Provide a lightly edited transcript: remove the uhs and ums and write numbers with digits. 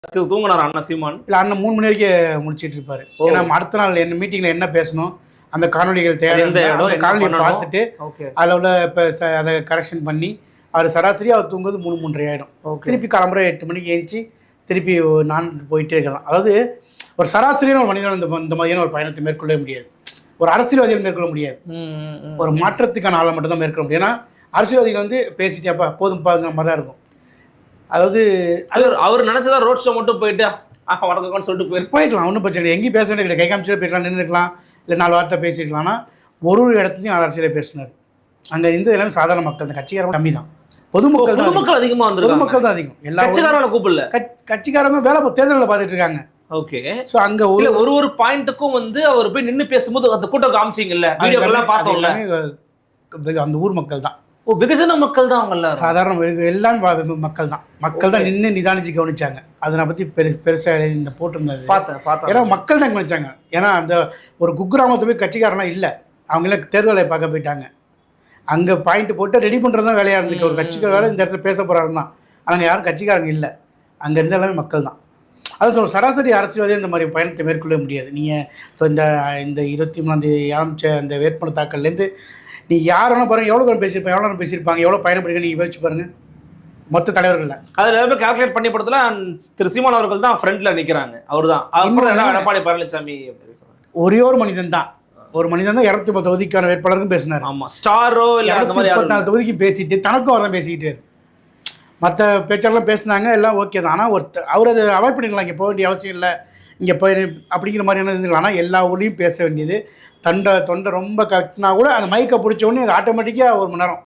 தூங்குனார் அண்ணன் சீமான்? இல்லை, அண்ணன் 3 மணி வரைக்கும் முடிச்சிட்டு இருப்பாரு. ஏன்னா அடுத்த நாள் என்ன மீட்டிங்கில் என்ன பேசணும், அந்த காணொலிகள் தேவை, அந்த காணொலியை பார்த்துட்டு அதில் உள்ள இப்போ அதை கரெக்ஷன் பண்ணி அவர் சராசரி அவர் தூங்குவது 3-3:30 ஆகிடும். திருப்பி கிளம்புற 8 மணிக்கு ஏஞ்சி திருப்பி நான் போயிட்டே இருக்கலாம். அதாவது ஒரு சராசரியான ஒரு மனிதன் இந்த மாதிரியான ஒரு பயணத்தை மேற்கொள்ள முடியாது. ஒரு அரசியல்வாதிகள் மேற்கொள்ள முடியாது. ஒரு மாற்றத்துக்கான ஆளை மட்டும் தான் மேற்கொள்ள முடியும். ஏன்னா அரசியல்வாதிகள் வந்து பேசிட்டேப்பா போதும் பாருங்க மாதிரி தான் இருக்கும். அதாவது அவர் நினைச்சதா ரோட் ஷோ மட்டும் போயிட்டு வணக்கம்னு சொல்லிட்டு போயிருக்கலாம், ஒன்றும் பிரச்சனை இல்லை. எங்கேயும் பேச வேண்டிய கை காமிச்சிட்டு போயிருக்கலாம், நின்றுக்கலாம், இல்லை 4 வார்த்தை பேசியிருக்கலாம்னா ஒரு இடத்துலையும் அரசியலை பேசினார். அங்கே இருந்து எல்லாமே சாதாரண மக்கள், அந்த கட்சிக்காரங்க கம்மி தான், பொதுமக்கள் அதிகமாக வந்து பொதுமக்கள் தான் அதிகம். எல்லா கட்சிக்காரங்களை கூப்பிடல, கட்சிக்காரங்க வேலை தேர்தலில் பார்த்துட்டு இருக்காங்க. ஓகே. ஸோ அங்கே ஒரு பாயிண்ட்டுக்கும் வந்து அவர் போய் நின்று பேசும்போது அந்த கூட்டம் காமிச்சிங்கல்ல, வீடியோக்கெல்லாம் பார்த்தோம்ல, அந்த ஊர் மக்கள் தான், வெகுஜன மக்கள் தான், அவங்க சாதாரண எல்லாம் மக்கள் தான் நின்று நிதானிச்சு கவனிச்சாங்க. அதை நான் பற்றி பெருசாக இந்த போட்டிருந்தது பார்த்தேன். ஏன்னா மக்கள் தான் கவனிச்சாங்க. ஏன்னா அந்த ஒரு குக்கிராமத்தை போய் கட்சிக்காரலாம் இல்லை, அவங்கள தேர்தலை பார்க்க போயிட்டாங்க. அங்கே பாயிண்ட் போட்டு ரெடி பண்ணுறது தான் வேலையாக இருந்துச்சு. ஒரு கட்சிக்காரர் இந்த இடத்துல பேச போகிறாரு தான், ஆனால் யாரும் கட்சிக்காரங்க இல்லை, அங்கே இருந்த எல்லாமே மக்கள் தான். அது ஒரு சராசரி அரசியல்வாதியாக இந்த மாதிரி பயணத்தை மேற்கொள்ள முடியாது. நீங்கள் இப்போ இந்த 23ஆம் ஆரம்பித்த அந்த வேட்புமனு தாக்கல்லேருந்து நீ யாரென்னா பாருங்கள், எவ்வளோ பேசியிருப்பாங்க, எவ்வளோ பயணம் பண்ணி நீங்கள் யோசிச்சு பாருங்கள். மொத்த தலைவர்கள் அதில் எல்லாமே கால்குலேட் பண்ணி படத்தில் திரு சீமான் அவர்கள் தான் ஃப்ரண்ட்டில் நிற்கிறாங்க. அவர் தான் எடப்பாடி பழனிசாமி ஒரே ஒரு மனிதன் தான் 210 தொகுதிக்கான வேட்பாளருக்கும் பேசினார். ஆமாம், ஸ்டாரோ இல்லை 234 தொகுதிக்கும் பேசிட்டு தனக்கும் அவர் தான் பேசிக்கிட்டு. மற்ற பேச்சாளர்லாம் பேசினாங்க, எல்லாம் ஓகே தான். ஆனால் அவர் அதை அவாய்ட் பண்ணிக்கலாம், இங்கே போக வேண்டிய அவசியம் இல்லை, இங்கே போய் அப்படிங்கிற மாதிரியான இருந்துக்கலாம். ஆனால் எல்லா ஊர்லேயும் பேச வேண்டியது, தொண்டை ரொம்ப கட்டினா கூட அந்த மைக்கை பிடிச்ச உடனே அது ஆட்டோமேட்டிக்காக 1 மணி நேரம்